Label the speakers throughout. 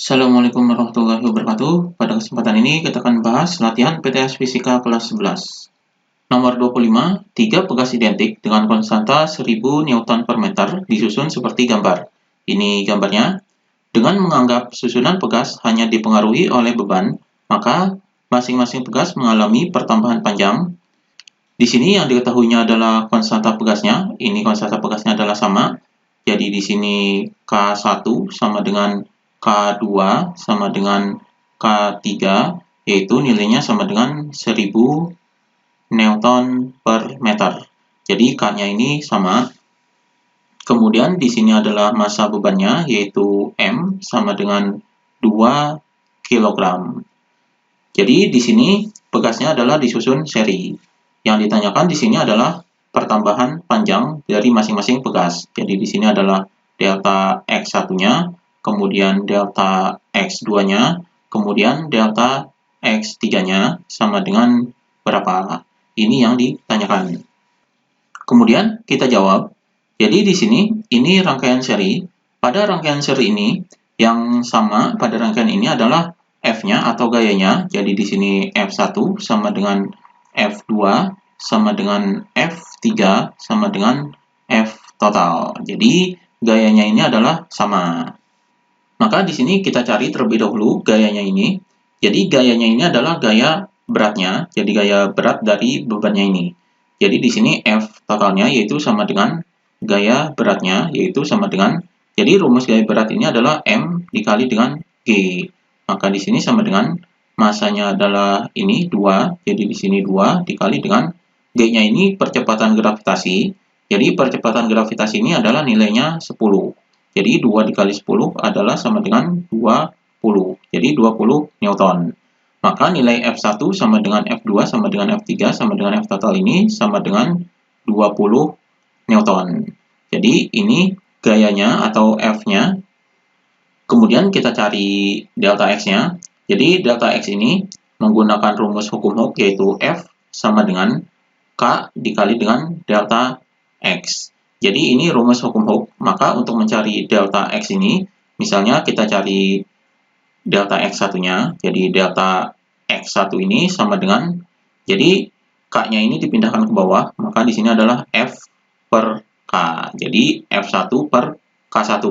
Speaker 1: Assalamualaikum warahmatullahi wabarakatuh. Pada kesempatan ini kita akan bahas latihan PTS Fisika kelas 11. Nomor 25, 3 pegas identik dengan konstanta 1000 Newton per meter disusun seperti gambar. Ini gambarnya. Dengan menganggap susunan pegas hanya dipengaruhi oleh beban, maka masing-masing pegas mengalami pertambahan panjang. Di sini yang diketahuinya adalah konstanta pegasnya. Ini konstanta pegasnya adalah sama. Jadi di sini K1 sama dengan K2 sama dengan K3, yaitu nilainya sama dengan 1000 Newton per meter. Jadi K-nya ini sama. Kemudian di sini adalah massa bebannya, yaitu M sama dengan 2 kg. Jadi di sini pegasnya adalah disusun seri. Yang ditanyakan di sini adalah pertambahan panjang dari masing-masing pegas. Jadi di sini adalah delta X1-nya, kemudian delta X2-nya, kemudian delta X3-nya sama dengan berapa? Ini yang ditanyakan. Kemudian kita jawab. Jadi di sini ini rangkaian seri. Pada rangkaian seri ini yang sama pada rangkaian ini adalah F-nya atau gayanya. Jadi di sini F1 sama dengan F2 sama dengan F3 sama dengan F total. Jadi gayanya ini adalah sama. Maka di sini kita cari terlebih dahulu gayanya ini. Jadi gayanya ini adalah gaya beratnya. Jadi gaya berat dari bebannya ini. Jadi di sini F totalnya yaitu sama dengan gaya beratnya yaitu sama dengan. Jadi rumus gaya berat ini adalah M dikali dengan G. Maka di sini sama dengan massanya adalah ini 2. Jadi di sini 2 dikali dengan G-nya ini percepatan gravitasi. Jadi percepatan gravitasi ini adalah nilainya 10. Jadi 2 dikali 10 adalah sama dengan 20. Jadi 20 Newton. Maka nilai F1 sama dengan F2 sama dengan F3 sama dengan F total ini sama dengan 20 Newton. Jadi ini gayanya atau F-nya. Kemudian kita cari delta X-nya. Jadi delta X ini menggunakan rumus hukum Hooke yaitu F sama dengan K dikali dengan delta X. Jadi ini rumus hukum Hooke. Maka untuk mencari delta X ini, misalnya kita cari delta X1-nya. Jadi delta X1 ini sama dengan, jadi K-nya ini dipindahkan ke bawah. Maka di sini adalah F per K. Jadi F1 per K1.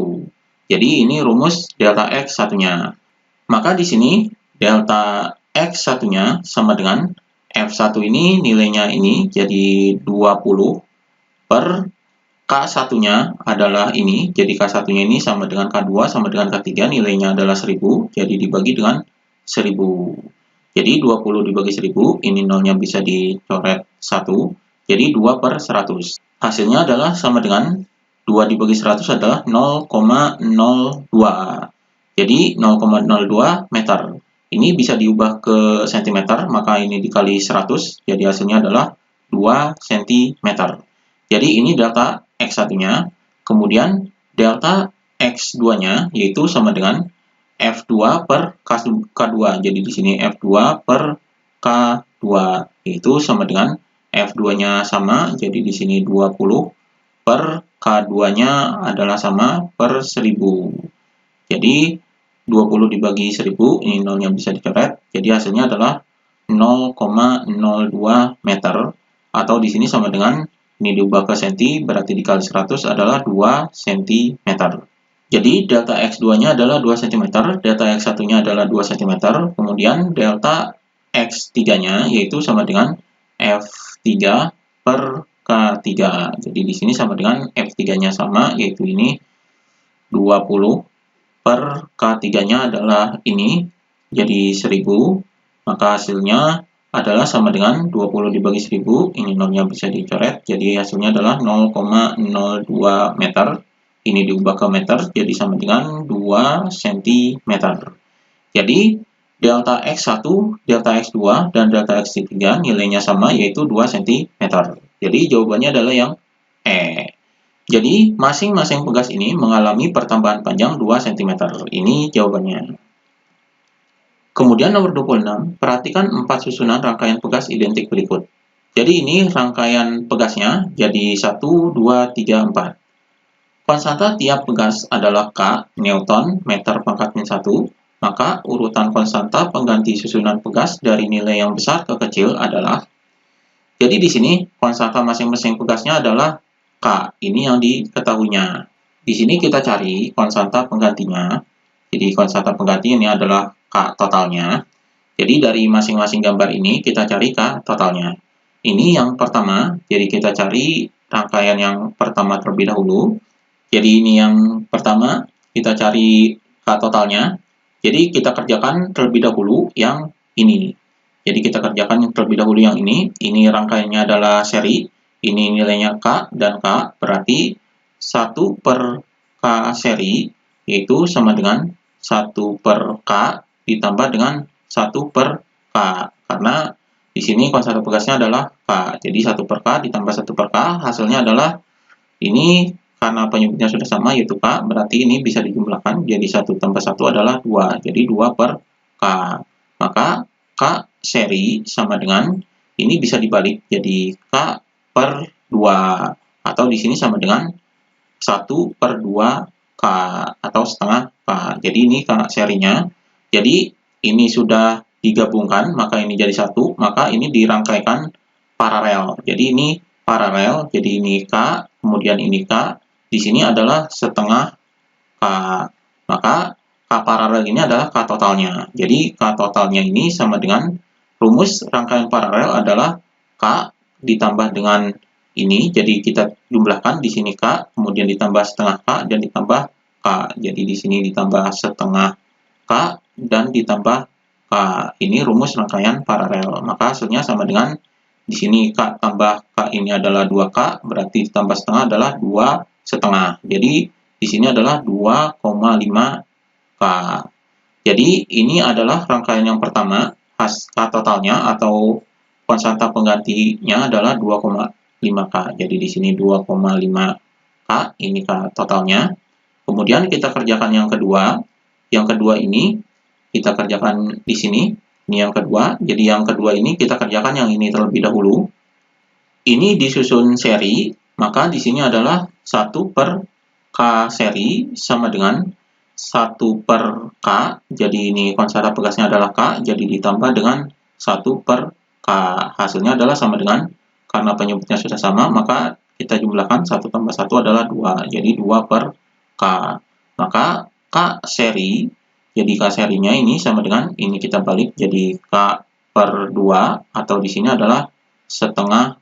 Speaker 1: Jadi ini rumus delta X1-nya. Maka di sini delta X1-nya sama dengan F1 ini nilainya ini jadi 20 per K1-nya adalah ini. Jadi K1-nya ini sama dengan K2 sama dengan K3 nilainya adalah 1000. Jadi dibagi dengan 1000. Jadi 20 dibagi 10 ini nolnya bisa dicoret 1. Jadi 2 per 100. Hasilnya adalah sama dengan 2 dibagi 100 adalah 0,02. Jadi 0,02 meter. Ini bisa diubah ke cm, maka ini dikali 100. Jadi hasilnya adalah 2 cm. Jadi ini delta X1-nya. Kemudian delta X2-nya yaitu sama dengan F2 per K2. Jadi di sini F2 per K2 yaitu sama dengan F2-nya sama. Jadi di sini 20 per K2-nya adalah sama per 1000. Jadi 20 dibagi 1000, ini nolnya bisa dicoret. Jadi hasilnya adalah 0,02 meter. Atau di sini sama dengan, ini diubah ke senti, berarti dikali 100 adalah 2 cm. Jadi delta X2-nya adalah 2 cm, delta X1-nya adalah 2 cm, kemudian delta X3-nya yaitu sama dengan F3 per K3. Jadi di sini sama dengan F3-nya sama, yaitu ini 20 per K3-nya adalah ini, jadi 1000. Maka hasilnya adalah sama dengan 20 dibagi 1000, ini nolnya bisa dicoret, jadi hasilnya adalah 0,02 meter. Ini diubah ke meter, jadi sama dengan 2 cm. Jadi delta X1, delta X2, dan delta X3 nilainya sama, yaitu 2 cm. Jadi jawabannya adalah yang E. Jadi masing-masing pegas ini mengalami pertambahan panjang 2 cm. Ini jawabannya. Kemudian nomor 26, perhatikan 4 susunan rangkaian pegas identik berikut. Jadi ini rangkaian pegasnya, jadi 1, 2, 3, 4. Konstanta tiap pegas adalah K, Newton, meter pangkat min 1. maka urutan konstanta pengganti susunan pegas dari nilai yang besar ke kecil adalah, jadi di sini konstanta masing-masing pegasnya adalah K, ini yang diketahuinya. Di sini kita cari konstanta penggantinya, jadi konstanta pengganti ini adalah K totalnya. Jadi dari masing-masing gambar ini kita cari K totalnya. Ini yang pertama, jadi kita cari rangkaian yang pertama terlebih dahulu. Jadi ini yang pertama, kita cari K totalnya. Jadi kita kerjakan terlebih dahulu yang ini. Jadi kita kerjakan terlebih dahulu yang ini rangkaiannya adalah seri, ini nilainya K dan K, berarti 1 per K seri, yaitu sama dengan 1 per K ditambah dengan 1 per K, karena di sini konstanta pegasnya adalah K, jadi 1 per K ditambah 1 per K, hasilnya adalah ini, karena penyebutnya sudah sama yaitu K, berarti ini bisa dijumlahkan, jadi 1 tambah 1 adalah 2, jadi 2 per K, maka K seri sama dengan, ini bisa dibalik jadi K per 2, atau di sini sama dengan 1 per 2 K, atau setengah K, jadi ini K serinya, jadi ini sudah digabungkan, maka ini jadi 1, maka ini dirangkaikan paralel. Jadi ini paralel, jadi ini K, kemudian ini K, di sini adalah setengah K. Maka K paralel ini adalah K totalnya. Jadi K totalnya ini sama dengan rumus rangkaian paralel adalah K ditambah dengan ini, jadi kita jumlahkan di sini K, kemudian ditambah setengah K, dan ditambah K. Jadi di sini ditambah setengah K, dan ditambah K. Ini rumus rangkaian paralel. Maka hasilnya sama dengan di sini K tambah K ini adalah 2K, berarti ditambah setengah adalah 2 setengah. Jadi di sini adalah 2,5K. Jadi ini adalah rangkaian yang pertama, K totalnya atau konstanta penggantinya adalah 2,5K. Jadi di sini 2,5K, ini K totalnya. Kemudian kita kerjakan yang kedua. Yang kedua ini kita kerjakan di sini. Ini yang kedua. Jadi yang kedua ini kita kerjakan yang ini terlebih dahulu. Ini disusun seri, maka di sini adalah 1 per K seri sama dengan 1 per K. Jadi ini konstanta pegasnya adalah K, jadi ditambah dengan 1 per K. Hasilnya adalah sama dengan, karena penyebutnya sudah sama, maka kita jumlahkan 1 tambah 1 adalah 2. Jadi 2 per K. Maka K seri, jadi K serinya ini sama dengan, ini kita balik jadi K per 2, atau di sini adalah setengah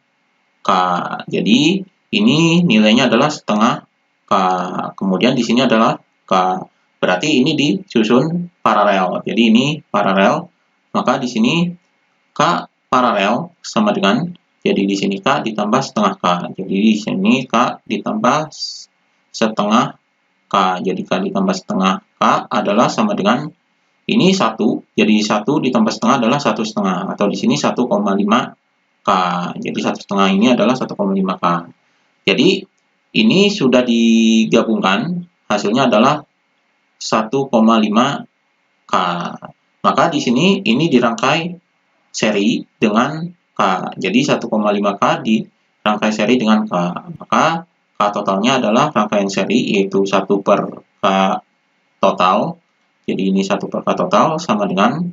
Speaker 1: K. Jadi ini nilainya adalah setengah K. Kemudian di sini adalah K. Berarti ini disusun paralel. Jadi ini paralel. Maka di sini K paralel sama dengan, jadi di sini K ditambah setengah K. Jadi di sini K ditambah setengah K. Jadi K ditambah setengah K adalah sama dengan ini 1. Jadi 1 ditambah setengah adalah 1 setengah. Atau di sini 1,5K. Jadi 1 setengah ini adalah 1,5K. Jadi ini sudah digabungkan, hasilnya adalah 1,5K. Maka di sini ini dirangkai seri dengan K. Jadi 1,5K dirangkai seri dengan K. Maka K totalnya adalah rangkaian seri, yaitu 1 per K total. Jadi ini 1 per K total sama dengan,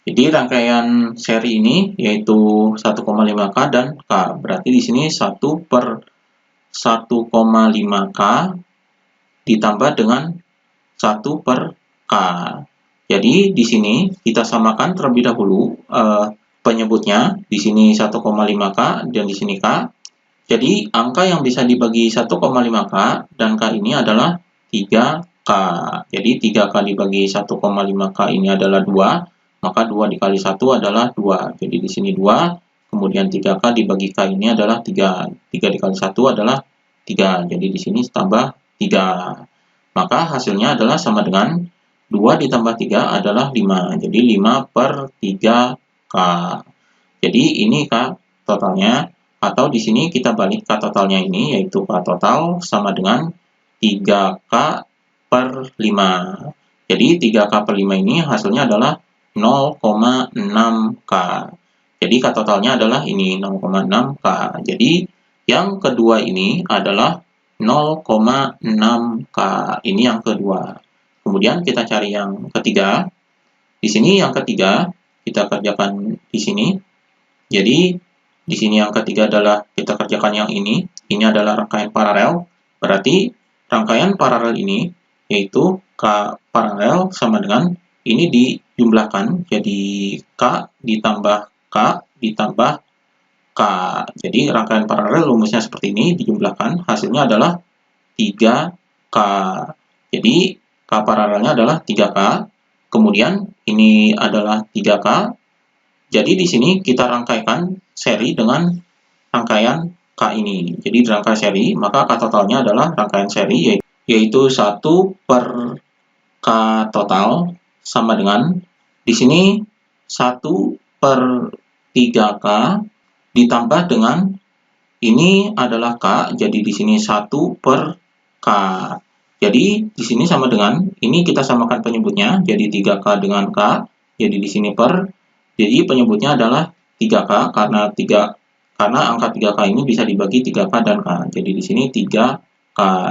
Speaker 1: jadi rangkaian seri ini yaitu 1,5K dan K. Berarti di sini 1 per 1,5K ditambah dengan 1 per K. Jadi di sini kita samakan terlebih dahulu penyebutnya. Di sini 1,5K dan di sini K. Jadi angka yang bisa dibagi 1,5K dan K ini adalah 3K. Jadi 3K dibagi 1,5K ini adalah 2, maka 2 dikali 1 adalah 2. Jadi di sini 2, kemudian 3K dibagi K ini adalah 3. 3 dikali 1 adalah 3. Jadi di sini tambah 3. Maka hasilnya adalah sama dengan 2 ditambah 3 adalah 5. Jadi 5 per 3K. Jadi ini K totalnya. Atau di sini kita balik K totalnya ini, yaitu K total sama dengan 3K per 5. Jadi 3K per 5 ini hasilnya adalah 0,6K. Jadi K totalnya adalah ini 0,6K. Jadi yang kedua ini adalah 0,6K. Ini yang kedua. Kemudian kita cari yang ketiga. Di sini yang ketiga, kita kerjakan di sini. Jadi, di sini yang ketiga adalah kita kerjakan yang ini. Ini adalah rangkaian paralel. Berarti, rangkaian paralel ini, yaitu K paralel sama dengan ini dijumlahkan. Jadi, K ditambah K ditambah K. Jadi, rangkaian paralel rumusnya seperti ini, dijumlahkan. Hasilnya adalah 3K. Jadi, K paralelnya adalah 3K. Kemudian, ini adalah 3K. Jadi, di sini kita rangkaikan seri dengan rangkaian K ini. Jadi, dirangkai seri, maka K totalnya adalah rangkaian seri, yaitu 1 per K total sama dengan, di sini 1 per 3K ditambah dengan, ini adalah K, jadi di sini 1 per K. Jadi, di sini sama dengan, ini kita samakan penyebutnya, jadi 3K dengan K, jadi di sini per, jadi penyebutnya adalah 3K, karena angka 3K ini bisa dibagi 3K dan K. Jadi, di sini 3K,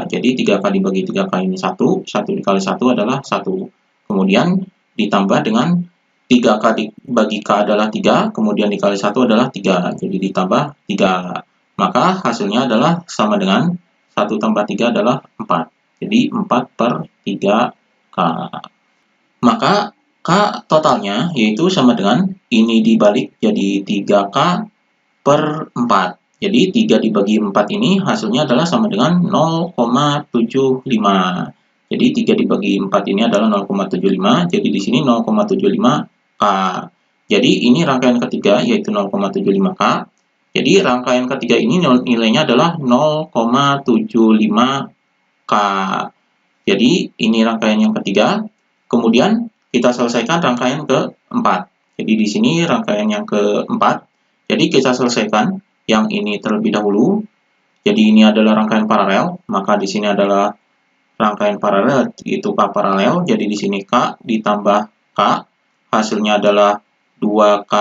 Speaker 1: jadi 3K dibagi 3K ini 1, 1 dikali 1 adalah 1. Kemudian, ditambah dengan 3K dibagi K adalah 3, kemudian dikali 1 adalah 3, jadi ditambah 3. Maka hasilnya adalah sama dengan 1 tambah 3 adalah 4. Jadi 4 per 3K. Maka K totalnya yaitu sama dengan ini dibalik jadi 3K per 4. Jadi 3 dibagi 4 ini hasilnya adalah sama dengan 0,75. Jadi 3 dibagi 4 ini adalah 0,75. Jadi di sini 0,75K. Jadi ini rangkaian ketiga yaitu 0,75K. Jadi rangkaian ketiga ini nilainya adalah 0,75K. Jadi ini rangkaian yang ketiga. Kemudian kita selesaikan rangkaian keempat. Jadi di sini rangkaian yang keempat. Jadi kita selesaikan yang ini terlebih dahulu. Jadi ini adalah rangkaian paralel, maka di sini adalah rangkaian paralel yaitu K paralel. Jadi di sini K ditambah K, hasilnya adalah 2K.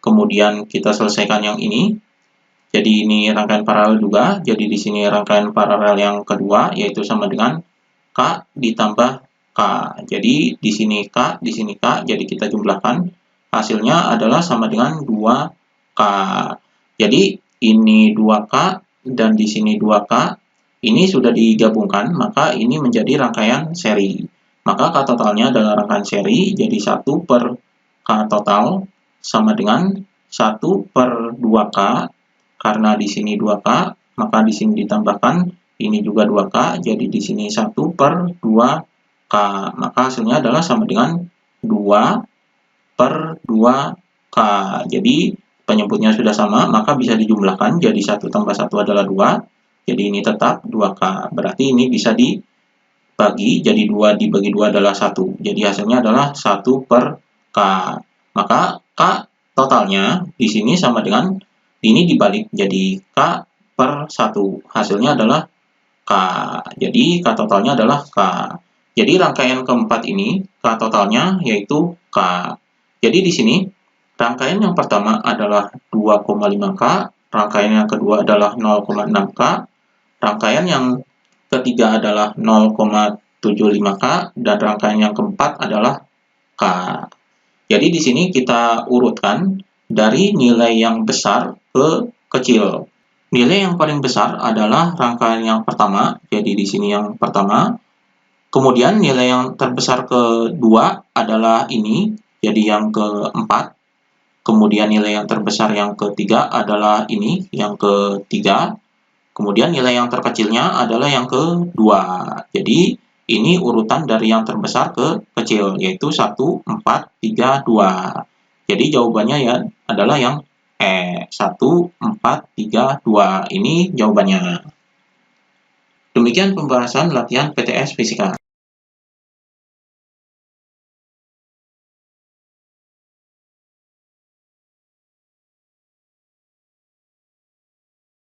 Speaker 1: Kemudian kita selesaikan yang ini. Jadi ini rangkaian paralel juga. Jadi di sini rangkaian paralel yang kedua yaitu sama dengan K ditambah K. Jadi di sini K, di sini K. Jadi kita jumlahkan. Hasilnya adalah sama dengan 2K. Jadi ini 2K dan di sini 2K. Ini sudah digabungkan, maka ini menjadi rangkaian seri. Maka K totalnya adalah rangkaian seri. Jadi 1 per K total sama dengan 1 per 2K. Karena di sini 2K, maka di sini ditambahkan ini juga 2K, jadi di sini 1 per 2K. Maka hasilnya adalah sama dengan 2 per 2K. Jadi penyebutnya sudah sama, maka bisa dijumlahkan, jadi 1 tambah 1 adalah 2. Jadi ini tetap 2K. Berarti ini bisa dibagi, jadi 2 dibagi 2 adalah 1. Jadi hasilnya adalah 1 per K. Maka K totalnya di sini sama dengan ini dibalik jadi K per 1. Hasilnya adalah K. Jadi K totalnya adalah K. Jadi rangkaian keempat ini K totalnya yaitu K. Jadi di sini rangkaian yang pertama adalah 2,5K, rangkaian yang kedua adalah 0,6K, rangkaian yang ketiga adalah 0,75K, dan rangkaian yang keempat adalah K. Jadi di sini kita urutkan dari nilai yang besar ke kecil. Nilai yang paling besar adalah rangkaian yang pertama, jadi di sini yang pertama. Kemudian nilai yang terbesar kedua adalah ini, jadi yang keempat. Kemudian nilai yang terbesar yang ketiga adalah ini, yang ketiga. Kemudian nilai yang terkecilnya adalah yang kedua. Jadi ini urutan dari yang terbesar ke kecil, yaitu 1, 4, 3, 2. Jadi jawabannya ya adalah yang 1, 4, 3, 2. Ini jawabannya. Demikian pembahasan latihan PTS Fisika.